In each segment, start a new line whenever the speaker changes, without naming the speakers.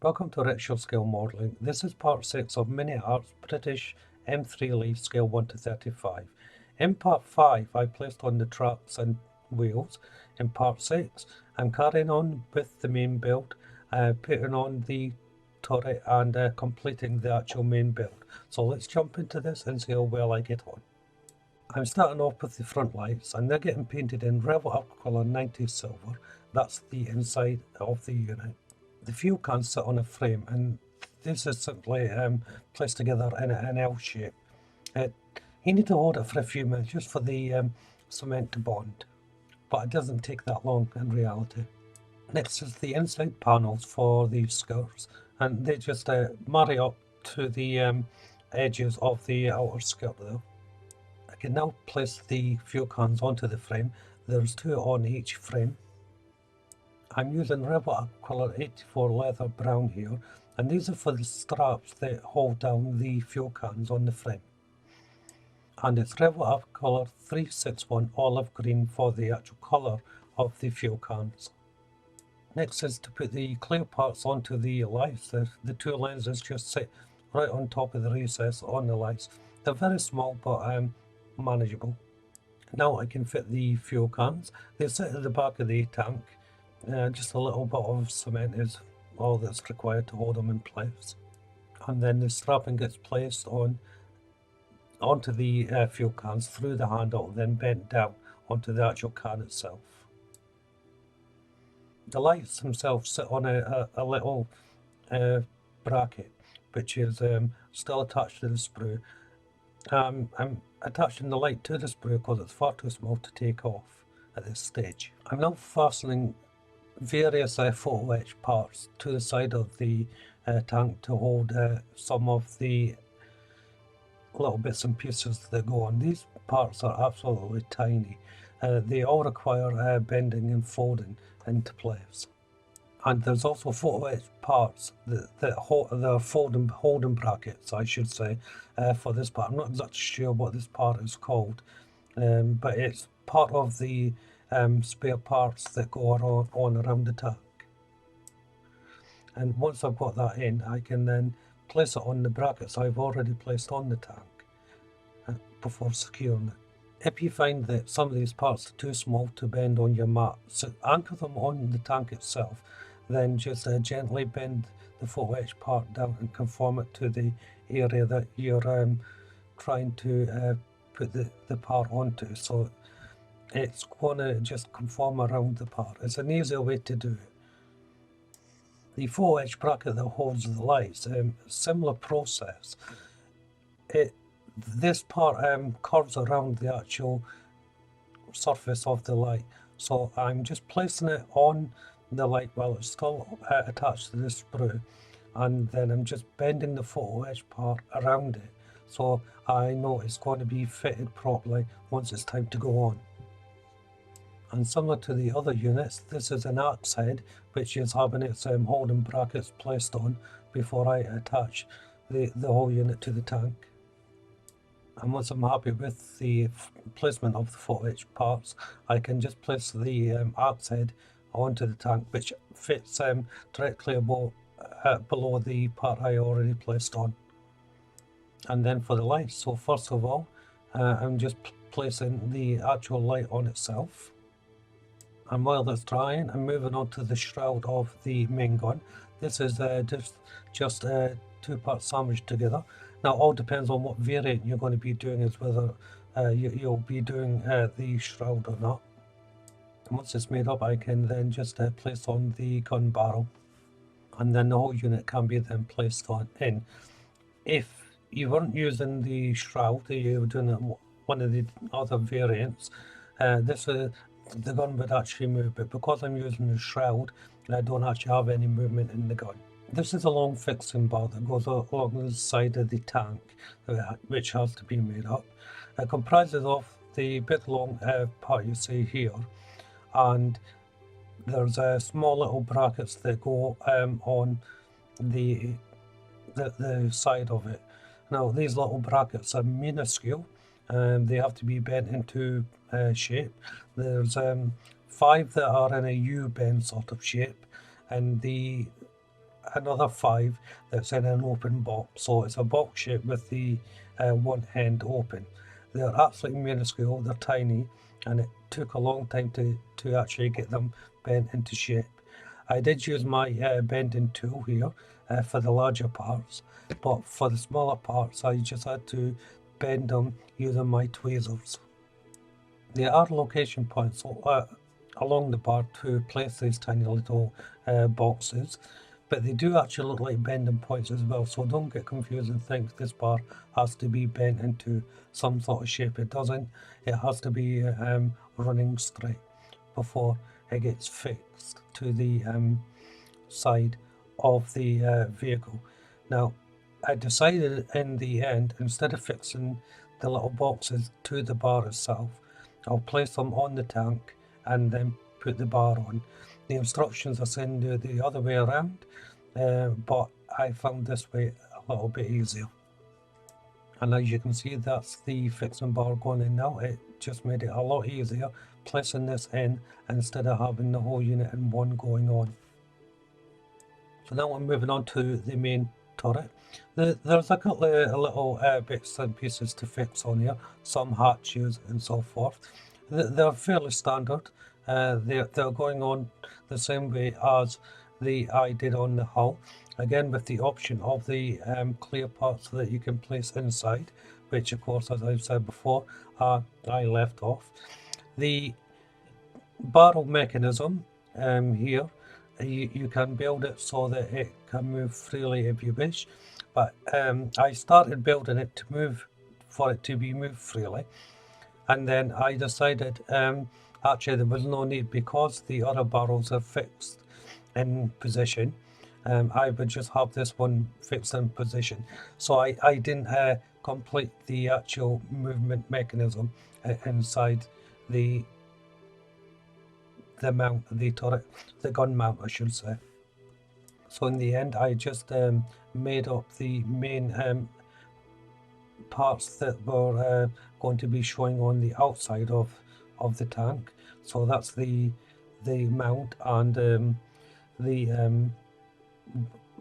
Welcome to Richer Scale Modelling. This is part 6 of MinArt's British M3 Leaf Scale 1 to 35. In part 5 I placed on the trucks and wheels. In part 6 I'm carrying on with the main build, putting on the turret and completing the actual main build. So let's jump into this and see how well I get on. I'm starting off with the front lights and they're getting painted in Rebel Aquacolor 90 Silver. That's the inside of the unit. The fuel cans sit on a frame and this is simply placed together in an L shape. You need to hold it for a few minutes just for the cement to bond, but it doesn't take that long in reality. Next is the inside panels for the skirts, and they just marry up to the edges of the outer skirt though. I can now place the fuel cans onto the frame. There's 2 on each frame. I'm using Rebel Aquacolor 84 leather brown here, and these are for the straps that hold down the fuel cans on the frame. And it's Rebel Aquacolor 361 olive green for the actual colour of the fuel cans. Next is to put the clear parts onto the lights. The 2 lenses just sit right on top of the recess on the lights. They're very small but manageable. Now I can fit the fuel cans. They sit at the back of the tank. Just a little bit of cement is all that's required to hold them in place. And then the strapping gets placed onto the fuel cans through the handle, then bent down onto the actual can itself. The lights themselves sit on a little bracket which is still attached to the sprue. I'm attaching the light to the sprue because it's far too small to take off at this stage. I'm now fastening various photo etch parts to the side of the tank to hold some of the little bits and pieces that go on. These parts are absolutely tiny. They all require bending and folding into place. And there's also photo etch parts that hold the holding brackets, I should say, for this part. I'm not exactly sure what this part is called, but it's part of the spare parts that go on around the tank. And once I've got that in, I can then place it on the brackets I've already placed on the tank before securing it. If you find that some of these parts are too small to bend on your mat, so anchor them on the tank itself, then just gently bend the photo etch part down and conform it to the area that you're trying to put the part onto. So it's going to just conform around the part. It's an easier way to do it. The photo etch bracket that holds the lights, similar process. This part curves around the actual surface of the light. So I'm just placing it on the light while it's still attached to the sprue, and then I'm just bending the photo etch part around it so I know it's going to be fitted properly once it's time to go on. And similar to the other units, this is an axe head which is having its holding brackets placed on before I attach the whole unit to the tank. And once I'm happy with the placement of the photo etch parts, I can just place the axe head onto the tank, which fits directly below the part I already placed on. And then for the lights, so first of all, I'm just placing the actual light on itself. And while that's drying, I'm moving on to the shroud of the main gun. This is just 2 parts sandwiched together. Now, it all depends on what variant you're going to be doing, as whether you'll be doing the shroud or not. And once it's made up, I can then just place on the gun barrel, and then the whole unit can be then placed in. If you weren't using the shroud, you were doing one of the other variants, the gun would actually move, but because I'm using the shroud, I don't actually have any movement in the gun. This is a long fixing bar that goes along the side of the tank, which has to be made up. It comprises of the big long part you see here, and there's small little brackets that go on the side of it. Now these little brackets are minuscule, they have to be bent into shape. There's 5 that are in a U-bend sort of shape, and the another 5 that's in an open box. So it's a box shape with the one end open. They're absolutely minuscule, they're tiny, and it took a long time to actually get them bent into shape. I did use my bending tool here for the larger parts, but for the smaller parts I just had to bend them using my tweezers. There are location points along the bar to place these tiny little boxes, but they do actually look like bending points as well, so don't get confused and think this bar has to be bent into some sort of shape. It doesn't. It has to be running straight before it gets fixed to the side of the vehicle. Now, I decided in the end, instead of fixing the little boxes to the bar itself, I'll place them on the tank and then put the bar on. The instructions are saying do the other way around, but I found this way a little bit easier. And as you can see, that's the fixing bar going in now. It just made it a lot easier placing this in instead of having the whole unit in one going on. So now we're moving on to the main turret. There's a couple of little bits and pieces to fix on here, some hatches and so forth. They're fairly standard. They're going on the same way as I did on the hull, again with the option of the clear parts that you can place inside, which of course, as I've said before, I left off. The barrel mechanism here, you can build it so that it can move freely if you wish, but I started building it for it to be moved freely, and then I decided actually there was no need, because the other barrels are fixed in position. I would just have this one fixed in position, so I didn't complete the actual movement mechanism inside the mount, the turret, the gun mount I should say. So in the end I just made up the main parts that were going to be showing on the outside of the tank. So that's the mount and the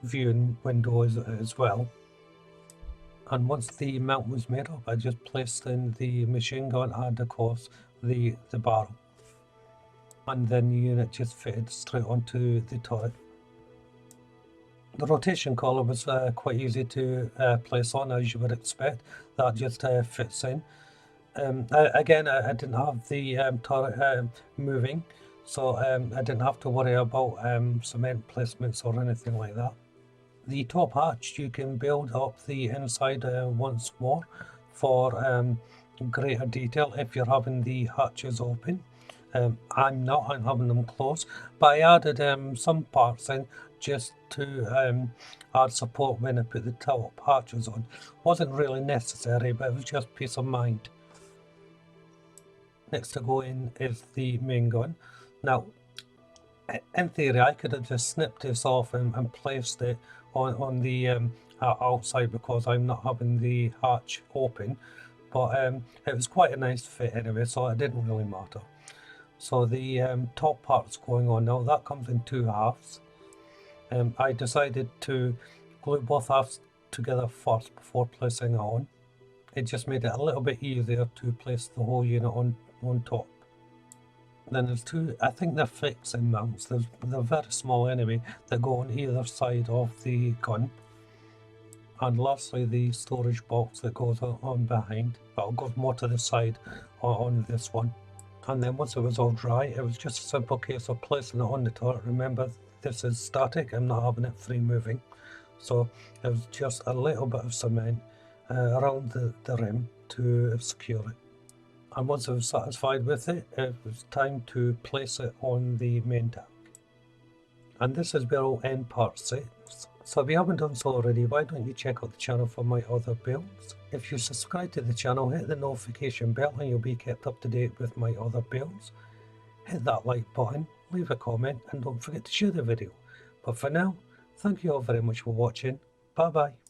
viewing window as well. And once the mount was made up, I just placed in the machine gun and of course the barrel, and then the unit just fitted straight onto the turret. The rotation collar was quite easy to place on, as you would expect. That just fits in. Again, I didn't have the turret moving, so I didn't have to worry about cement placements or anything like that. The top hatch, you can build up the inside once more for greater detail if you're having the hatches open. I'm not, I'm having them closed, but I added some parts in just to add support when I put the top hatches on. Wasn't really necessary, but it was just peace of mind. Next to go in is the main gun. Now, in theory, I could have just snipped this off and placed it on the outside, because I'm not having the hatch open, but it was quite a nice fit anyway, so it didn't really matter. So the top part's going on now. That comes in 2 halves. I decided to glue both halves together first before placing it on. It just made it a little bit easier to place the whole unit on top. Then there's 2, I think they're fixing mounts, they're very small anyway, that go on either side of the gun. And lastly, the storage box that goes on behind, but it goes more to the side on this one. And then once it was all dry, it was just a simple case of placing it on the turret. Remember, this is static, I'm not having it free moving. So it was just a little bit of cement around the rim to secure it. And once I was satisfied with it, it was time to place it on the main tank. And this is where I'll end part 6. So if you haven't done so already, why don't you check out the channel for my other builds? If you subscribe to the channel, hit the notification bell and you'll be kept up to date with my other builds. Hit that like button, leave a comment, and don't forget to share the video. But for now, thank you all very much for watching. Bye bye.